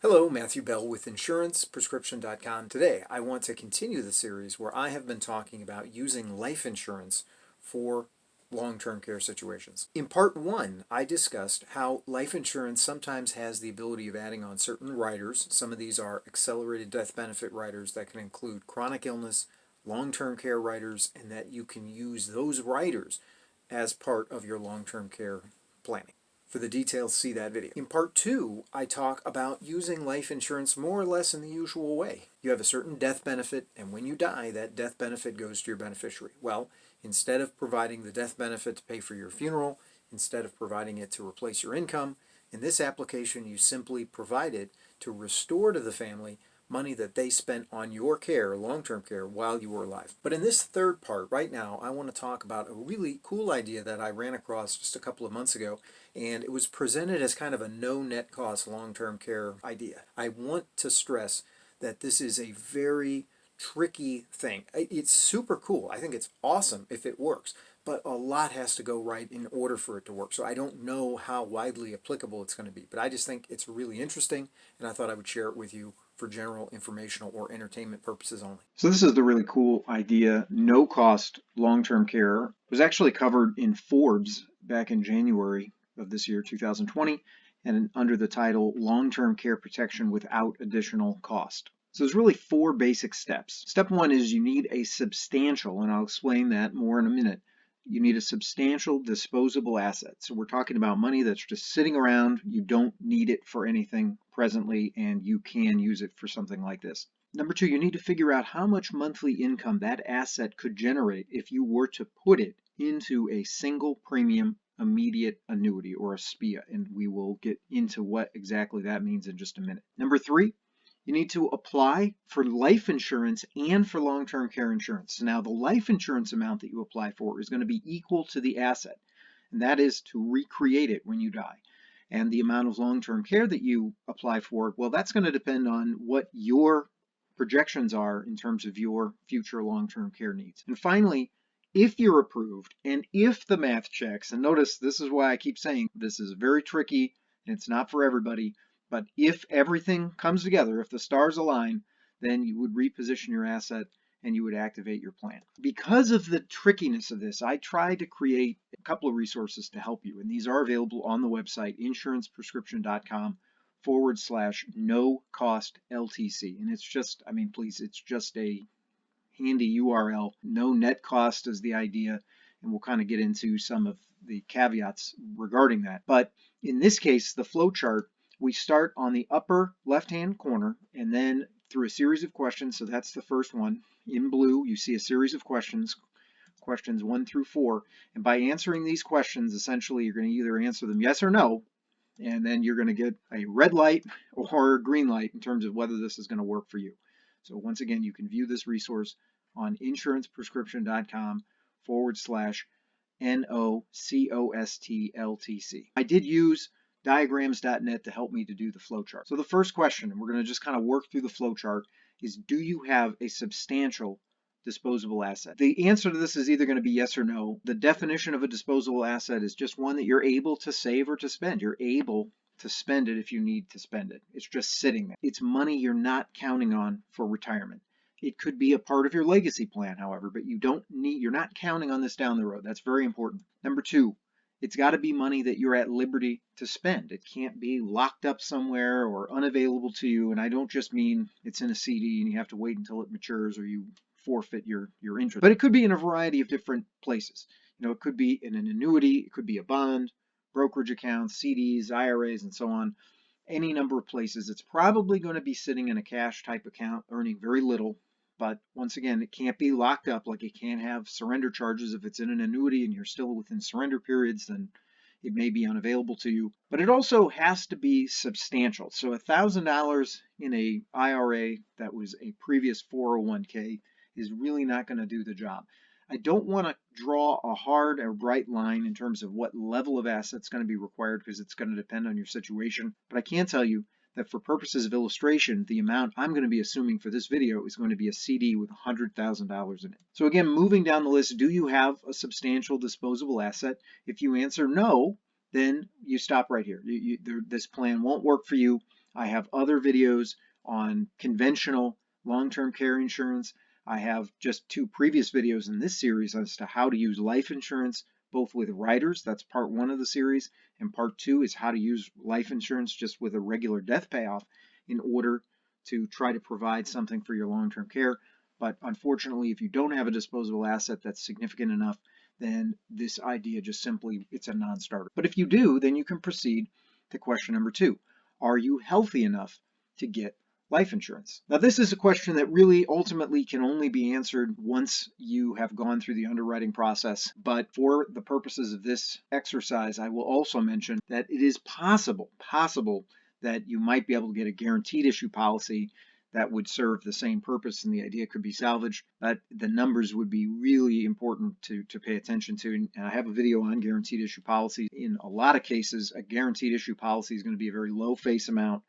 Hello, Matthew Bell with InsurancePrescription.com. Today, I want to continue the series where I have been talking about using life insurance for long-term care situations. In part one, I discussed how life insurance sometimes has the ability of adding on certain riders. Some of these are accelerated death benefit riders that can include chronic illness, long-term care riders, and that you can use those riders as part of your long-term care planning. For the details, see that video. In part two, I talk about using life insurance more or less in the usual way. You have a certain death benefit, and when you die, that death benefit goes to your beneficiary. Well, instead of providing the death benefit to pay for your funeral, instead of providing it to replace your income, in this application, you simply provide it to restore to the family money that they spent on your care, long-term care, while you were alive. But in this third part, right now, I want to talk about a really cool idea that I ran across just a couple of months ago, and it was presented as kind of a no net cost long-term care idea. I want to stress that this is a very tricky thing. It's super cool. I think it's awesome if it works, but a lot has to go right in order for it to work. So I don't know how widely applicable it's going to be, but I just think it's really interesting, and I thought I would share it with you for general informational or entertainment purposes only. So this is the really cool idea. No cost long-term care it was actually covered in Forbes back in January of this year, 2020, and under the title Long-Term Care Protection Without Additional Cost. So there's really four basic steps. Step one is you need a substantial, and I'll explain that more in a minute. You need a substantial disposable asset. So we're talking about money that's just sitting around. You don't need it for anything presently, and you can use it for something like this. Number two, you need to figure out how much monthly income that asset could generate if you were to put it into a single premium immediate annuity, or a SPIA, and we will get into what exactly that means in just a minute. Number three, you need to apply for life insurance and for long-term care insurance. So now the life insurance amount that you apply for is going to be equal to the asset, and that is to recreate it when you die. And the amount of long-term care that you apply for, well, that's going to depend on what your projections are in terms of your future long-term care needs. And finally, if you're approved and if the math checks, and notice this is why I keep saying this is very tricky and it's not for everybody, but if everything comes together, if the stars align, then you would reposition your asset and you would activate your plan. Because of the trickiness of this, I tried to create a couple of resources to help you, and these are available on the website insuranceprescription.com/no cost LTC. And it's just, I mean, please, it's just a handy URL. No net cost is the idea, and we'll kind of get into some of the caveats regarding that. But in this case, the flow chart, we start on the upper left-hand corner and then through a series of questions. So that's the first one. In blue, you see a series of questions 1 through 4. And by answering these questions, essentially, you're going to either answer them yes or no, and then you're going to get a red light or a green light in terms of whether this is going to work for you. So once again, you can view this resource on insuranceprescription.com/NOCOSTLTC. I did use diagrams.net to help me to do the flowchart. So the first question, and we're going to just kind of work through the flowchart, is do you have a substantial disposable asset? The answer to this is either going to be yes or no. The definition of a disposable asset is just one that you're able to save or to spend. You're able to spend it if you need to spend it. It's just sitting there. It's money you're not counting on for retirement. It could be a part of your legacy plan, however, but you're not counting on this down the road. That's very important. Number two, it's got to be money that you're at liberty to spend. It can't be locked up somewhere or unavailable to you. And I don't just mean it's in a CD and you have to wait until it matures or you forfeit your interest. But it could be in a variety of different places. It could be in an annuity, it could be a bond, brokerage accounts, CDs, IRAs, and so on. Any number of places. It's probably going to be sitting in a cash type account, earning very little. But once again, it can't be locked up. Like, it can't have surrender charges. If it's in an annuity and you're still within surrender periods, then it may be unavailable to you. But it also has to be substantial. So $1,000 in a IRA that was a previous 401k is really not going to do the job. I don't want to draw a hard or bright line in terms of what level of assets going to be required, because it's going to depend on your situation. But I can tell you that for purposes of illustration, the amount I'm going to be assuming for this video is going to be a CD with $100,000 in it. So again, moving down the list, do you have a substantial disposable asset? If you answer no, then you stop right here. This plan won't work for you I have other videos on conventional long-term care insurance. I have just 2 previous videos in this series as to how to use life insurance, both with riders, that's part 1 of the series, and part 2 is how to use life insurance just with a regular death payoff in order to try to provide something for your long-term care. But unfortunately, if you don't have a disposable asset that's significant enough, then this idea just simply, it's a non-starter. But if you do, then you can proceed to question number 2. Are you healthy enough to get life insurance? Now, this is a question that really ultimately can only be answered once you have gone through the underwriting process. But for the purposes of this exercise, I will also mention that it is possible that you might be able to get a guaranteed issue policy that would serve the same purpose and the idea could be salvaged, but the numbers would be really important to pay attention to. And I have a video on guaranteed issue policies. In a lot of cases, a guaranteed issue policy is going to be a very low face amount,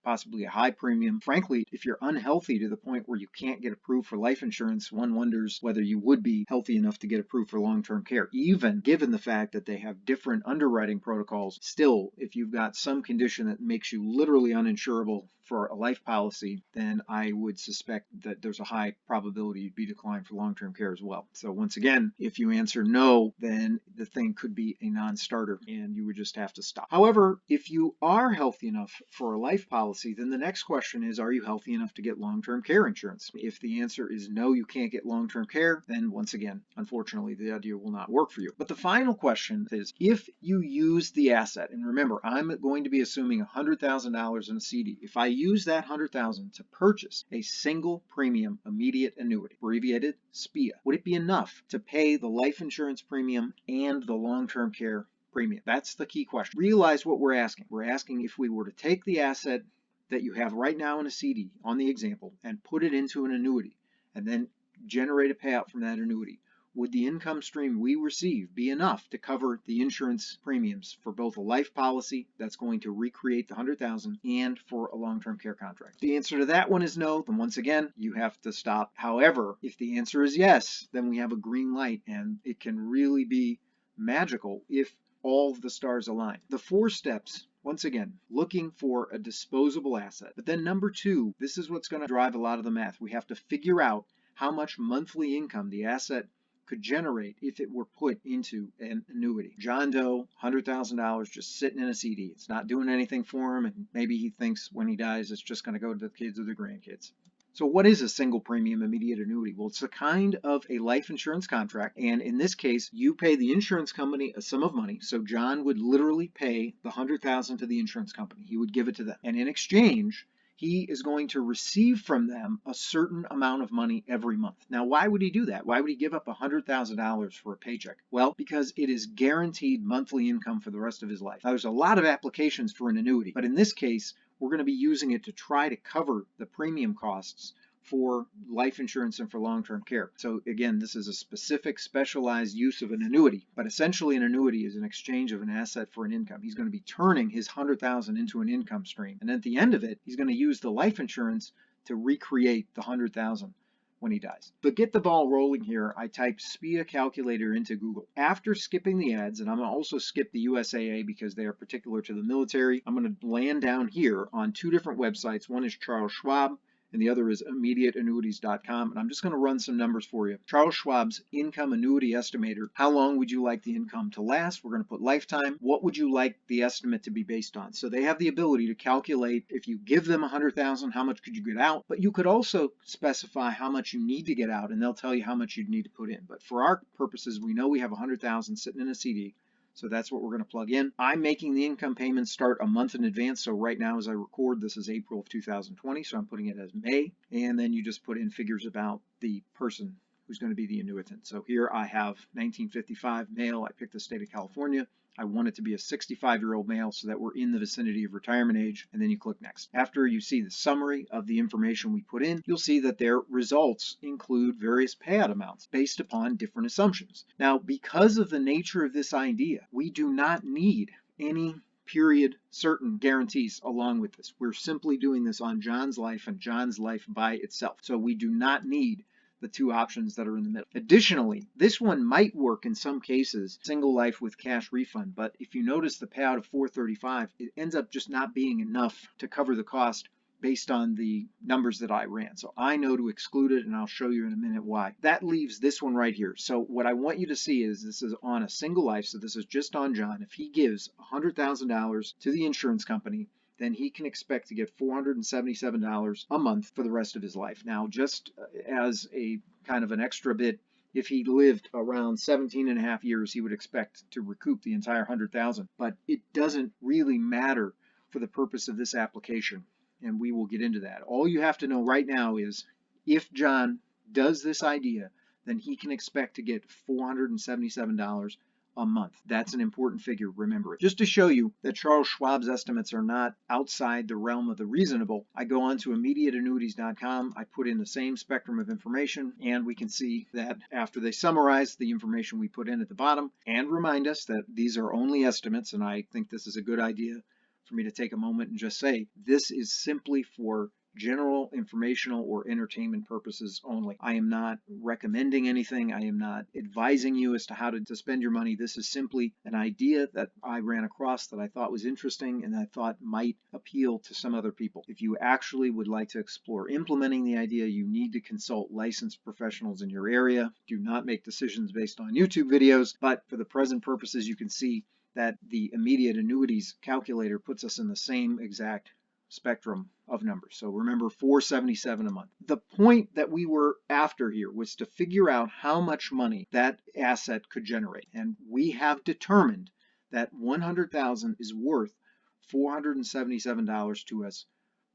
possibly a high premium. Frankly, if you're unhealthy to the point where you can't get approved for life insurance, one wonders whether you would be healthy enough to get approved for long-term care, even given the fact that they have different underwriting protocols. Still, if you've got some condition that makes you literally uninsurable for a life policy, then I would suspect that there's a high probability you'd be declined for long-term care as well. So once again, if you answer no, then the thing could be a non-starter and you would just have to stop. However, if you are healthy enough for a life policy, then the next question is, are you healthy enough to get long-term care insurance? If the answer is no, you can't get long-term care, then once again, unfortunately, the idea will not work for you. But the final question is, if you use the asset, and remember, I'm going to be assuming $100,000 in a CD. If I use that $100,000 to purchase a single premium immediate annuity, abbreviated SPIA, would it be enough to pay the life insurance premium and the long-term care premium? That's the key question. Realize what we're asking. We're asking if we were to take the asset that you have right now in a CD on the example and put it into an annuity and then generate a payout from that annuity, would the income stream we receive be enough to cover the insurance premiums for both a life policy that's going to recreate the $100,000 and for a long-term care contract? If the answer to that one is no, then once again, you have to stop. However, if the answer is yes, then we have a green light and it can really be magical if all of the stars align. The 4 steps, once again, looking for a disposable asset. But then number 2, this is what's going to drive a lot of the math. We have to figure out how much monthly income the asset could generate if it were put into an annuity. John Doe, $100,000 just sitting in a CD. It's not doing anything for him, and maybe he thinks when he dies it's just going to go to the kids or the grandkids. So what is a single premium immediate annuity? Well, it's a kind of a life insurance contract, and in this case, you pay the insurance company a sum of money. So John would literally pay the $100,000 to the insurance company. He would give it to them, and in exchange, he is going to receive from them a certain amount of money every month. Now, why would he do that? Why would he give up $100,000 for a paycheck? Well, because it is guaranteed monthly income for the rest of his life. Now, there's a lot of applications for an annuity, but in this case, we're going to be using it to try to cover the premium costs for life insurance and for long-term care. So again, this is a specific specialized use of an annuity, but essentially an annuity is an exchange of an asset for an income. He's going to be turning his $100,000 into an income stream. And at the end of it, he's going to use the life insurance to recreate the $100,000 when he dies. But get the ball rolling here, I type SPIA calculator into Google. After skipping the ads, and I'm going to also skip the USAA because they are particular to the military, I'm going to land down here on 2 different websites. One is Charles Schwab, and the other is immediateannuities.com. And I'm just going to run some numbers for you. Charles Schwab's income annuity estimator. How long would you like the income to last? We're going to put lifetime. What would you like the estimate to be based on? So they have the ability to calculate if you give them $100,000, how much could you get out? But you could also specify how much you need to get out, and they'll tell you how much you'd need to put in. But for our purposes, we know we have $100,000 sitting in a CD. So that's what we're going to plug in. I'm making the income payments start a month in advance. So right now as I record, this is April of 2020. So I'm putting it as May. And then you just put in figures about the person who's going to be the annuitant. So here I have 1955 male. I picked the state of California. I want it to be a 65-year-old male so that we're in the vicinity of retirement age, and then you click next. After you see the summary of the information we put in, you'll see that their results include various payout amounts based upon different assumptions. Now, because of the nature of this idea, we do not need any period certain guarantees along with this. We're simply doing this on John's life and John's life by itself. So we do not need the two options that are in the middle. Additionally, this one might work in some cases, single life with cash refund, but if you notice the payout of $435, it ends up just not being enough to cover the cost based on the numbers that I ran. So I know to exclude it, and I'll show you in a minute why. That leaves this one right here. So what I want you to see is this is on a single life, so this is just on John. If he gives $100,000 to the insurance company, then he can expect to get $477 a month for the rest of his life. Now, just as a kind of an extra bit, if he lived around 17 and a half years, he would expect to recoup the entire $100,000. But it doesn't really matter for the purpose of this application, and we will get into that. All you have to know right now is if John does this idea, then he can expect to get $477 a month. That's an important figure, remember it. Just to show you that Charles Schwab's estimates are not outside the realm of the reasonable, I go on to immediateannuities.com, I put in the same spectrum of information, and we can see that after they summarize the information we put in at the bottom and remind us that these are only estimates, and I think this is a good idea for me to take a moment and just say this is simply for general informational or entertainment purposes only. I am not recommending anything. I am not advising you as to how to spend your money. This is simply an idea that I ran across that I thought was interesting and I thought might appeal to some other people. If you actually would like to explore implementing the idea, you need to consult licensed professionals in your area. Do not make decisions based on YouTube videos, but for the present purposes, you can see that the immediate annuities calculator puts us in the same exact spectrum of numbers. So remember, $477 a month. The point that we were after here was to figure out how much money that asset could generate. And we have determined that $100,000 is worth $477 to us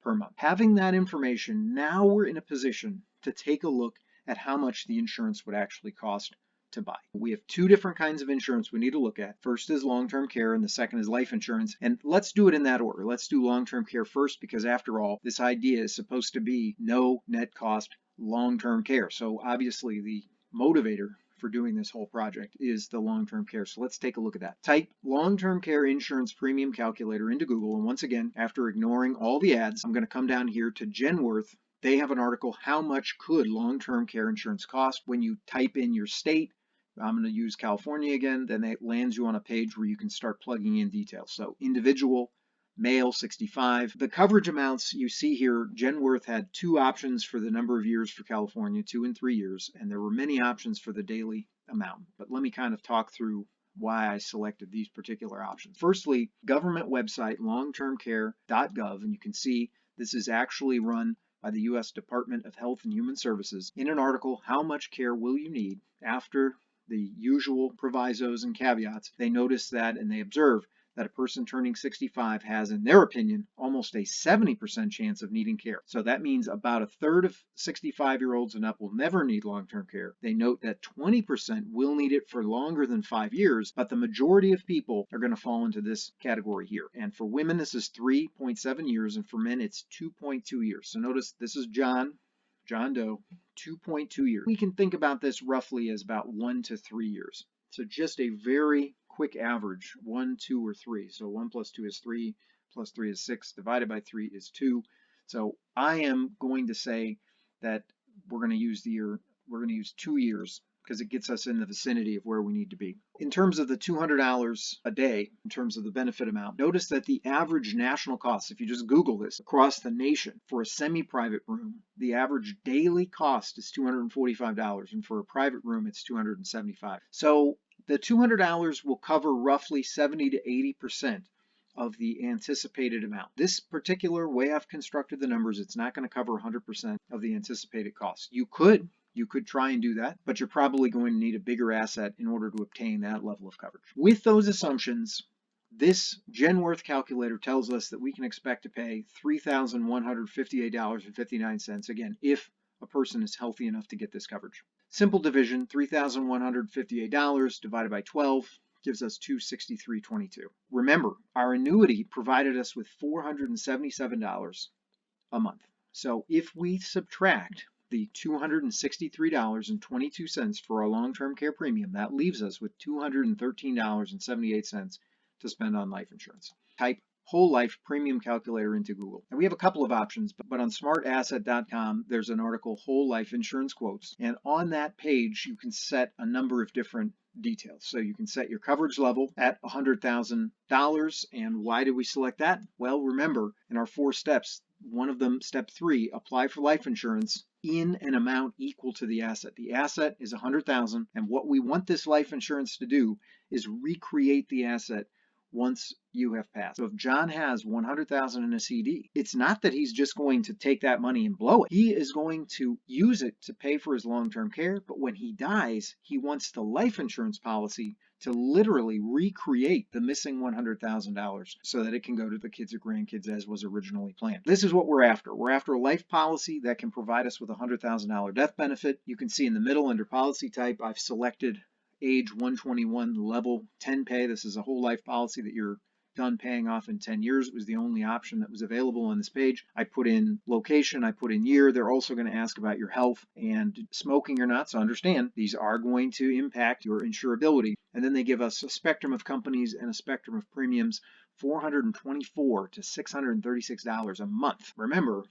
per month. Having that information, now we're in a position to take a look at how much the insurance would actually cost to buy. We have two different kinds of insurance we need to look at. First is long-term care and the second is life insurance. And let's do it in that order. Let's do long-term care first because after all, this idea is supposed to be no net cost long-term care. So obviously the motivator for doing this whole project is the long-term care. So let's take a look at that. Type long-term care insurance premium calculator into Google. And once again, after ignoring all the ads, I'm going to come down here to Genworth. They have an article, how much could long-term care insurance cost? When you type in your state, I'm going to use California again, then it lands you on a page where you can start plugging in details. So individual, male, 65. The coverage amounts you see here, Genworth had two options for the number of years for California, 2 and 3 years, and there were many options for the daily amount. But let me kind of talk through why I selected these particular options. Firstly, government website, longtermcare.gov, and you can see this is actually run by the U.S. Department of Health and Human Services. In an article, how much care will you need after the usual provisos and caveats, they notice that and they observe that a person turning 65 has, in their opinion, almost a 70% chance of needing care. So that means about a third of 65-year-olds and up will never need long-term care. They note that 20% will need it for longer than 5 years, but the majority of people are going to fall into this category here. And for women, this is 3.7 years, and for men, it's 2.2 years. So notice this is John Doe, 2.2 years. We can think about this roughly as about 1 to 3 years. So just a very quick average, 1, 2, or 3. So 1 plus 2 is 3, plus 3 is 6, divided by 3 is 2. So I am going to say that we're going to use 2 years because it gets us in the vicinity of where we need to be. In terms of the $200 a day, in terms of the benefit amount, notice that the average national cost, if you just Google this, across the nation for a semi-private room, the average daily cost is $245, and for a private room, it's $275. So the $200 will cover roughly 70 to 80% of the anticipated amount. This particular way I've constructed the numbers, it's not going to cover 100% of the anticipated cost. You could try and do that, but you're probably going to need a bigger asset in order to obtain that level of coverage. With those assumptions, this Genworth calculator tells us that we can expect to pay $3,158.59, again, if a person is healthy enough to get this coverage. Simple division, $3,158 divided by 12 gives us $263.22. Remember, our annuity provided us with $477 a month. So if we subtract the $263.22 for our long-term care premium, that leaves us with $213.78 to spend on life insurance. Type whole life premium calculator into Google. And we have a couple of options, but on smartasset.com, there's an article, Whole Life Insurance Quotes. And on that page, you can set a number of different details. So you can set your coverage level at $100,000. And why did we select that? Well, remember, in our 4 steps, one of them, step 3, apply for life insurance in an amount equal to the asset. The asset is $100,000, and what we want this life insurance to do is recreate the asset once you have passed. So if John has $100,000 in a CD, it's not that he's just going to take that money and blow it. He is going to use it to pay for his long-term care, but when he dies, he wants the life insurance policy to literally recreate the missing $100,000 so that it can go to the kids or grandkids as was originally planned. This is what we're after. We're after a life policy that can provide us with a $100,000 death benefit. You can see in the middle under policy type, I've selected age 121 level 10 pay. This is a whole life policy that you're done paying off in 10 years. It was the only option that was available on this page. I put in location, I put in year. They're also going to ask about your health and smoking or not. So understand these are going to impact your insurability. And then they give us a spectrum of companies and a spectrum of premiums, $424 to $636 a month. Remember,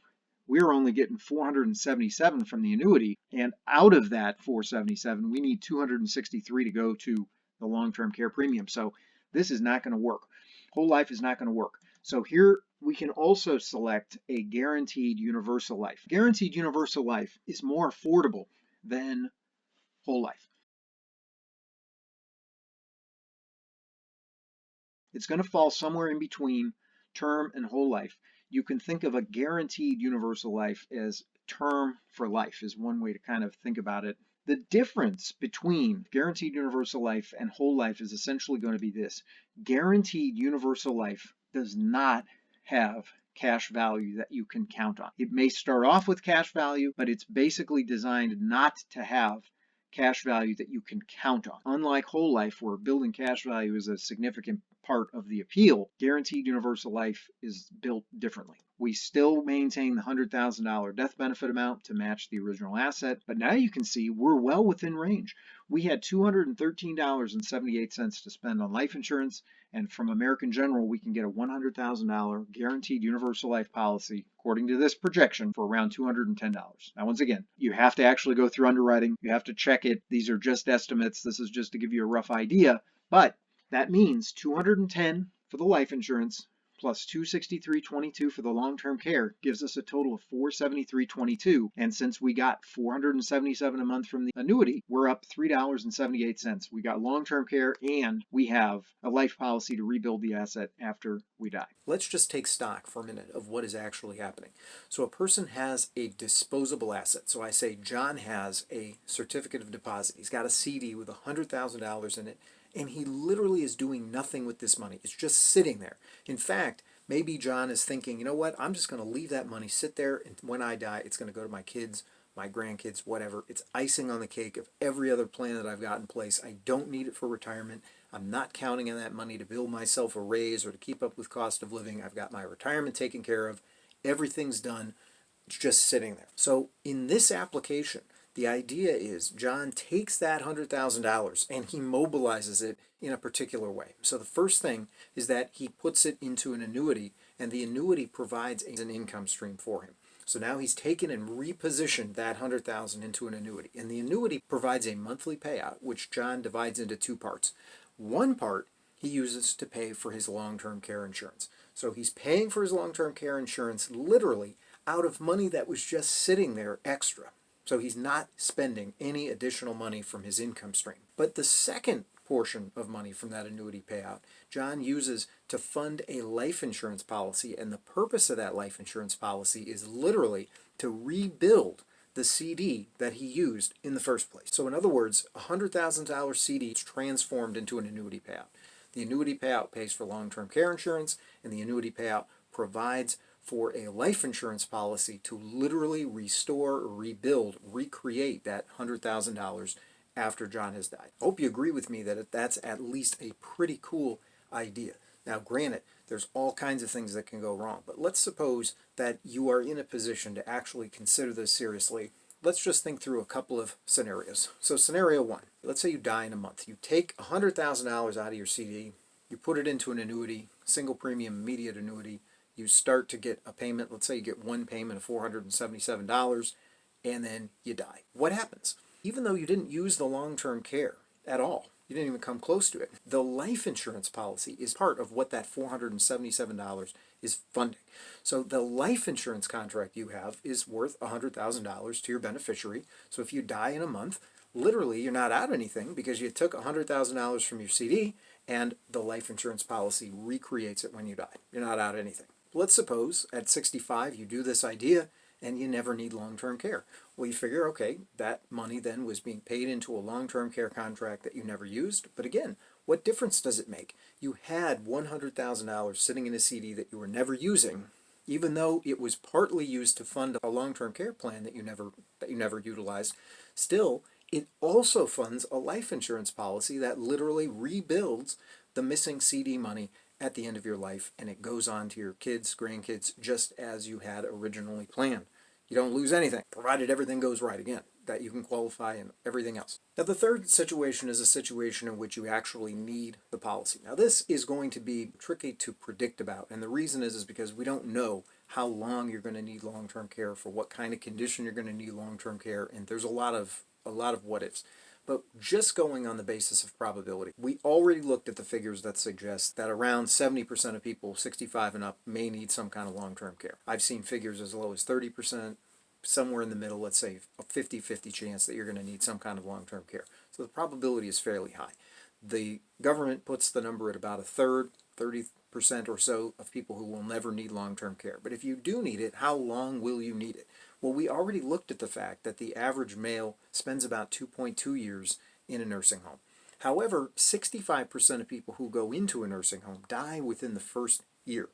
we're only getting $477 from the annuity, and out of that $477, we need $263 to go to the long-term care premium. So this is not going to work. Whole life is not going to work. So here we can also select a guaranteed universal life. Guaranteed universal life is more affordable than whole life. It's going to fall somewhere in between term and whole life. You can think of a guaranteed universal life as term for life is one way to kind of think about it. The difference between guaranteed universal life and whole life is essentially going to be this. Guaranteed universal life does not have cash value that you can count on. It may start off with cash value, but it's basically designed not to have cash value that you can count on. Unlike whole life, where building cash value is a significant part of the appeal, guaranteed universal life is built differently. We still maintain the $100,000 death benefit amount to match the original asset, but now you can see we're well within range. We had $213.78 to spend on life insurance, and from American General, we can get a $100,000 guaranteed universal life policy, according to this projection, for around $210. Now, once again, you have to actually go through underwriting. You have to check it. These are just estimates. This is just to give you a rough idea, but that means $210 for the life insurance plus $263.22 for the long-term care gives us a total of $473.22. And since we got $477 a month from the annuity, we're up $3.78. We got long-term care and we have a life policy to rebuild the asset after we die. Let's just take stock for a minute of what is actually happening. So a person has a disposable asset. So I say John has a certificate of deposit. He's got a CD with $100,000 in it, and he literally is doing nothing with this money. It's just sitting there. In fact, maybe John is thinking, you know what, I'm just going to leave that money sit there, and when I die, it's going to go to my kids, my grandkids, whatever. It's icing on the cake of every other plan that I've got in place. I don't need it for retirement. I'm not counting on that money to build myself a raise or to keep up with cost of living. I've got my retirement taken care of. Everything's done. It's just sitting there. So in this application, the idea is John takes that $100,000 and he mobilizes it in a particular way. So the first thing is that he puts it into an annuity, and the annuity provides an income stream for him. So now he's taken and repositioned that $100,000 into an annuity, and the annuity provides a monthly payout, which John divides into 2 parts. One part he uses to pay for his long-term care insurance. So he's paying for his long-term care insurance literally out of money that was just sitting there extra. So he's not spending any additional money from his income stream. But the second portion of money from that annuity payout, John uses to fund a life insurance policy, and the purpose of that life insurance policy is literally to rebuild the CD that he used in the first place. So in other words, a $100,000 CD is transformed into an annuity payout. The annuity payout pays for long-term care insurance, and the annuity payout provides for a life insurance policy to literally restore, rebuild, recreate that $100,000 after John has died. I hope you agree with me that that's at least a pretty cool idea. Now, granted, there's all kinds of things that can go wrong, but let's suppose that you are in a position to actually consider this seriously. Let's just think through a couple of scenarios. So scenario 1, let's say you die in a month. You take $100,000 out of your CD, You put it into an annuity, single premium immediate annuity. You start to get a payment. Let's say you get one payment of $477, and then you die. What happens? Even though you didn't use the long-term care at all, you didn't even come close to it, the life insurance policy is part of what that $477 is funding. So the life insurance contract you have is worth $100,000 to your beneficiary. So if you die in a month, literally you're not out anything because you took $100,000 from your CD and the life insurance policy recreates it when you die. You're not out anything. Let's suppose at 65 you do this idea and you never need long-term care. Well, you figure, okay, that money then was being paid into a long-term care contract that you never used. But again, what difference does it make? You had $100,000 sitting in a CD that you were never using, even though it was partly used to fund a long-term care plan that you never utilized. Still, it also funds a life insurance policy that literally rebuilds the missing CD money at the end of your life, and it goes on to your kids, grandkids, just as you had originally planned. You don't lose anything, provided everything goes right again, that you can qualify and everything else. Now, the third situation is a situation in which you actually need the policy. Now, this is going to be tricky to predict about, and the reason is because we don't know how long you're going to need long-term care, for what kind of condition you're going to need long-term care, and there's a lot of what ifs. But just going on the basis of probability, we already looked at the figures that suggest that around 70% of people 65 and up may need some kind of long-term care. I've seen figures as low as 30%, somewhere in the middle, let's say a 50-50 chance that you're going to need some kind of long-term care. So the probability is fairly high. The government puts the number at about a third, 30% or so of people who will never need long-term care. But if you do need it, how long will you need it? Well, we already looked at the fact that the average male spends about 2.2 years in a nursing home. However, 65% of people who go into a nursing home die within the first year.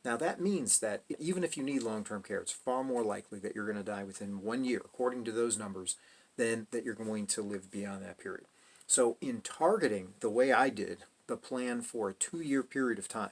Now that means that even if you need long-term care, it's far more likely that you're going to die within 1 year, according to those numbers, than that you're going to live beyond that period. So in targeting the way I did the plan for a 2-year period of time,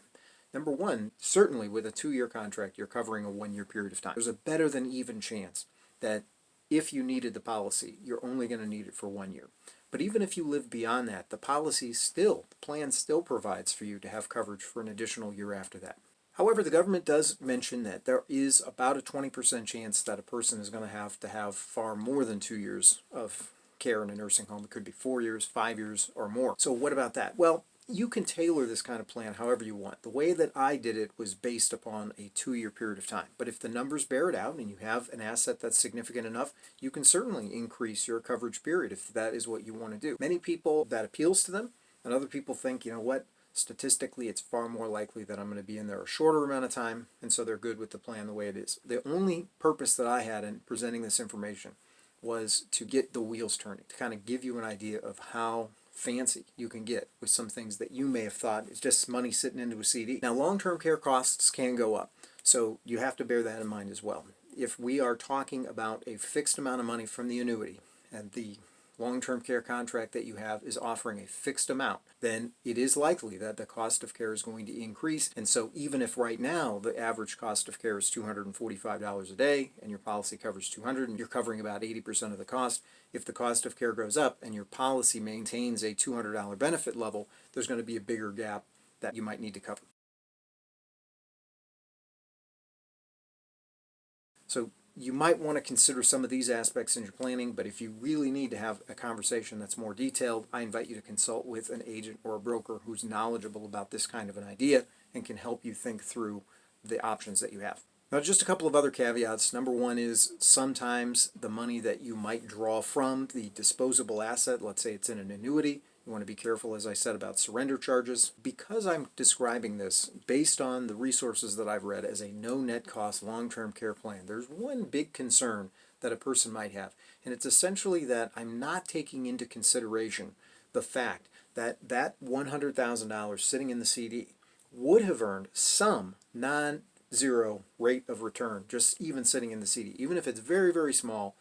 number one, certainly with a 2-year contract, you're covering a 1-year period of time. There's a better than even chance that if you needed the policy, you're only going to need it for 1 year. But even if you live beyond that, the plan still provides for you to have coverage for an additional year after that. However, the government does mention that there is about a 20% chance that a person is going to have far more than 2 years of care in a nursing home. It could be 4 years, 5 years, or more. So what about that? Well, you can tailor this kind of plan however you want. The way that I did it was based upon a 2-year period of time. But if the numbers bear it out and you have an asset that's significant enough, you can certainly increase your coverage period if that is what you want to do. Many people, that appeals to them, and other people think, you know what, statistically it's far more likely that I'm going to be in there a shorter amount of time, and so they're good with the plan the way it is. The only purpose that I had in presenting this information was to get the wheels turning, to kind of give you an idea of how fancy you can get with some things that you may have thought is just money sitting into a CD. Now, long-term care costs can go up, so you have to bear that in mind as well. If we are talking about a fixed amount of money from the annuity, and the long-term care contract that you have is offering a fixed amount, then it is likely that the cost of care is going to increase. And so even if right now the average cost of care is $245 a day and your policy covers $200 and you're covering about 80% of the cost, if the cost of care goes up and your policy maintains a $200 benefit level, there's going to be a bigger gap that you might need to cover. So you might want to consider some of these aspects in your planning, but if you really need to have a conversation that's more detailed, I invite you to consult with an agent or a broker who's knowledgeable about this kind of an idea and can help you think through the options that you have. Now, just a couple of other caveats. Number one is sometimes the money that you might draw from the disposable asset, let's say it's in an annuity, you want to be careful, as I said, about surrender charges. Because I'm describing this based on the resources that I've read as a no net cost long-term care plan, there's one big concern that a person might have, and it's essentially that I'm not taking into consideration the fact that that $100,000 sitting in the CD would have earned some non-zero rate of return just even sitting in the CD. Even if it's very, very small,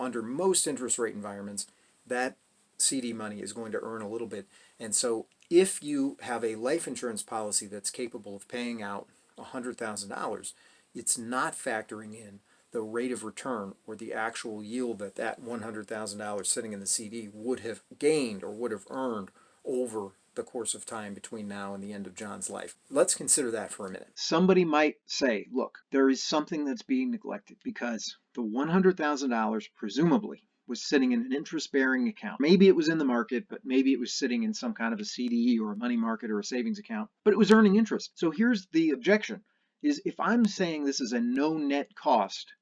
under most interest rate environments, that CD money is going to earn a little bit. And so if you have a life insurance policy that's capable of paying out $100,000, it's not factoring in the rate of return or the actual yield that $100,000 sitting in the CD would have gained or would have earned over the course of time between now and the end of John's life. Let's consider that for a minute. Somebody might say, look, there is something that's being neglected because the $100,000 presumably was sitting in an interest-bearing account. Maybe it was in the market, but maybe it was sitting in some kind of a CD or a money market or a savings account, but it was earning interest. So here's the objection, is if I'm saying this is a no net cost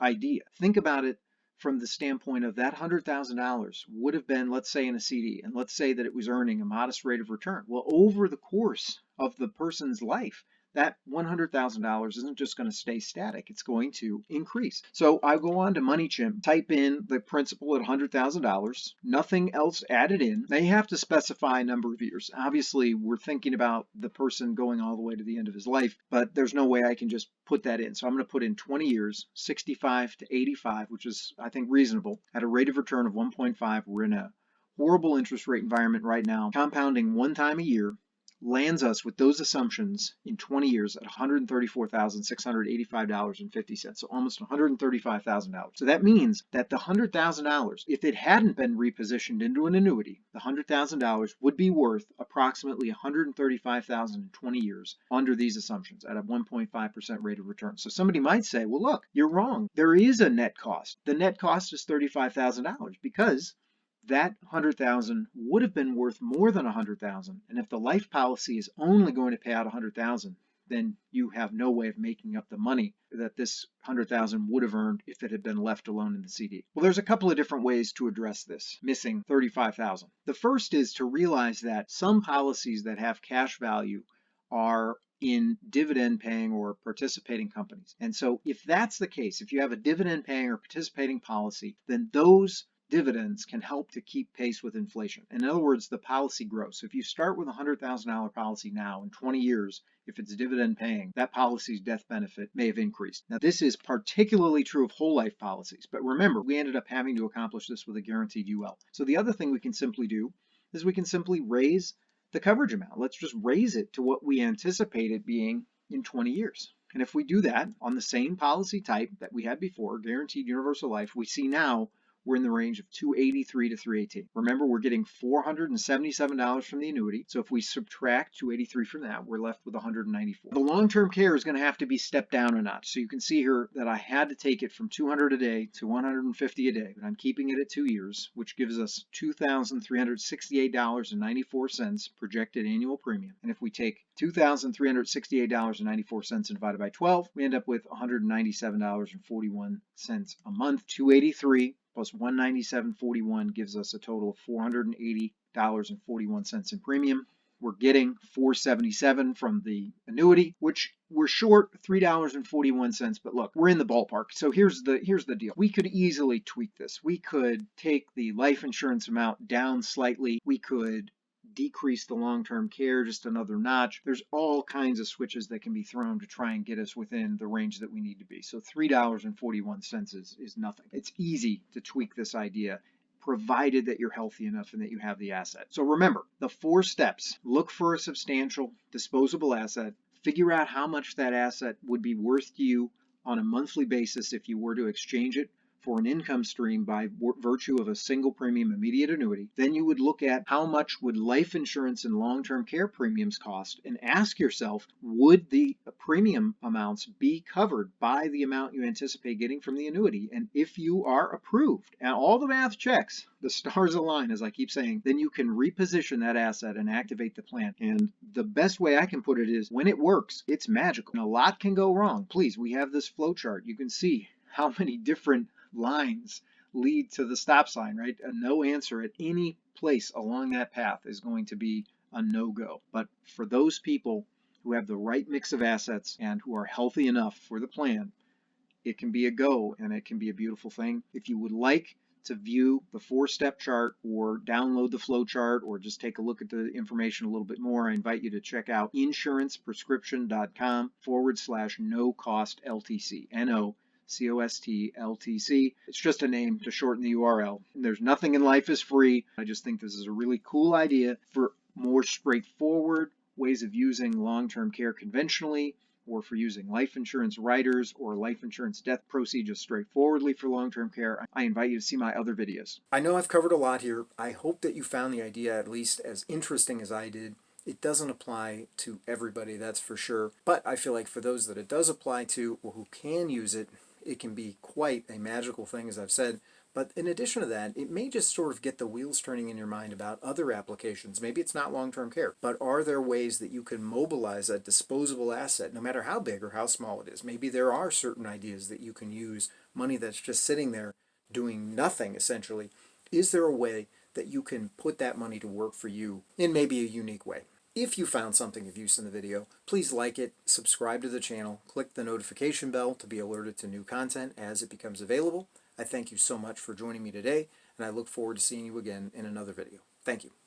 idea, think about it from the standpoint of that $100,000 would have been, let's say, in a CD, and let's say that it was earning a modest rate of return. Well, over the course of the person's life, that $100,000 isn't just going to stay static. It's going to increase. So I go on to MoneyChimp, type in the principal at $100,000, nothing else added in. They have to specify a number of years. Obviously, we're thinking about the person going all the way to the end of his life, but there's no way I can just put that in. So I'm going to put in 20 years, 65 to 85, which is, I think, reasonable, at a rate of return of 1.5. We're in a horrible interest rate environment right now. Compounding one time a year lands us with those assumptions in 20 years at $134,685.50, so almost $135,000. So that means that the $100,000, if it hadn't been repositioned into an annuity, the $100,000 would be worth approximately $135,000 in 20 years under these assumptions at a 1.5% rate of return. So somebody might say, well, look, you're wrong. There is a net cost. The net cost is $35,000 because that $100,000 would have been worth more than $100,000. And if the life policy is only going to pay out $100,000, then you have no way of making up the money that this $100,000 would have earned if it had been left alone in the CD. Well, there's a couple of different ways to address this missing $35,000. The first is to realize that some policies that have cash value are in dividend paying or participating companies. And so if that's the case, if you have a dividend paying or participating policy, then those dividends can help to keep pace with inflation. In other words, the policy grows. So if you start with a $100,000 policy now, in 20 years, if it's dividend paying, that policy's death benefit may have increased. Now, this is particularly true of whole life policies. But remember, we ended up having to accomplish this with a guaranteed UL. So the other thing we can simply do is we can simply raise the coverage amount. Let's just raise it to what we anticipate it being in 20 years. And if we do that on the same policy type that we had before, guaranteed universal life, we see now we're in the range of $283 to $318. Remember, we're getting $477 from the annuity. So if we subtract $283 from that, we're left with $194. The long-term care is going to have to be stepped down a notch. So you can see here that I had to take it from $200 a day to $150 a day, but I'm keeping it at 2 years, which gives us $2,368.94 projected annual premium. And if we take $2,368.94 and divide it by 12, we end up with $197.41 a month. $283 plus $197.41 gives us a total of $480.41 in premium. We're getting $477 from the annuity, which we're short $3.41, but look, we're in the ballpark. So here's the deal. We could easily tweak this. We could take the life insurance amount down slightly. We could decrease the long-term care just another notch. There's all kinds of switches that can be thrown to try and get us within the range that we need to be. So $3.41 is nothing. It's easy to tweak this idea, provided that you're healthy enough and that you have the asset. So remember, the 4 steps: look for a substantial disposable asset, figure out how much that asset would be worth to you on a monthly basis if you were to exchange it for an income stream by virtue of a single premium immediate annuity. Then you would look at how much would life insurance and long-term care premiums cost and ask yourself, would the premium amounts be covered by the amount you anticipate getting from the annuity? And if you are approved and all the math checks, the stars align, as I keep saying, then you can reposition that asset and activate the plan. And the best way I can put it is, when it works, it's magical. And a lot can go wrong. Please, we have this flow chart. You can see how many different lines lead to the stop sign, right? A no answer at any place along that path is going to be a no-go. But for those people who have the right mix of assets and who are healthy enough for the plan, it can be a go and it can be a beautiful thing. If you would like to view the 4-step chart or download the flow chart or just take a look at the information a little bit more, I invite you to check out insuranceprescription.com/no-cost LTC. NOCOST LTC. It's just a name to shorten the URL. There's nothing in life is free. I just think this is a really cool idea for more straightforward ways of using long-term care conventionally or for using life insurance riders or life insurance death procedures straightforwardly for long-term care, I invite you to see my other videos. I know I've covered a lot here. I hope that you found the idea at least as interesting as I did. It doesn't apply to everybody, that's for sure. But I feel like for those that it does apply to or who can use it, it can be quite a magical thing, as I've said. But in addition to that, it may just sort of get the wheels turning in your mind about other applications. Maybe it's not long-term care, but are there ways that you can mobilize a disposable asset, no matter how big or how small it is? Maybe there are certain ideas that you can use money that's just sitting there doing nothing, essentially. Is there a way that you can put that money to work for you in maybe a unique way? If you found something of use in the video, please like it, subscribe to the channel, click the notification bell to be alerted to new content as it becomes available. I thank you so much for joining me today, and I look forward to seeing you again in another video. Thank you.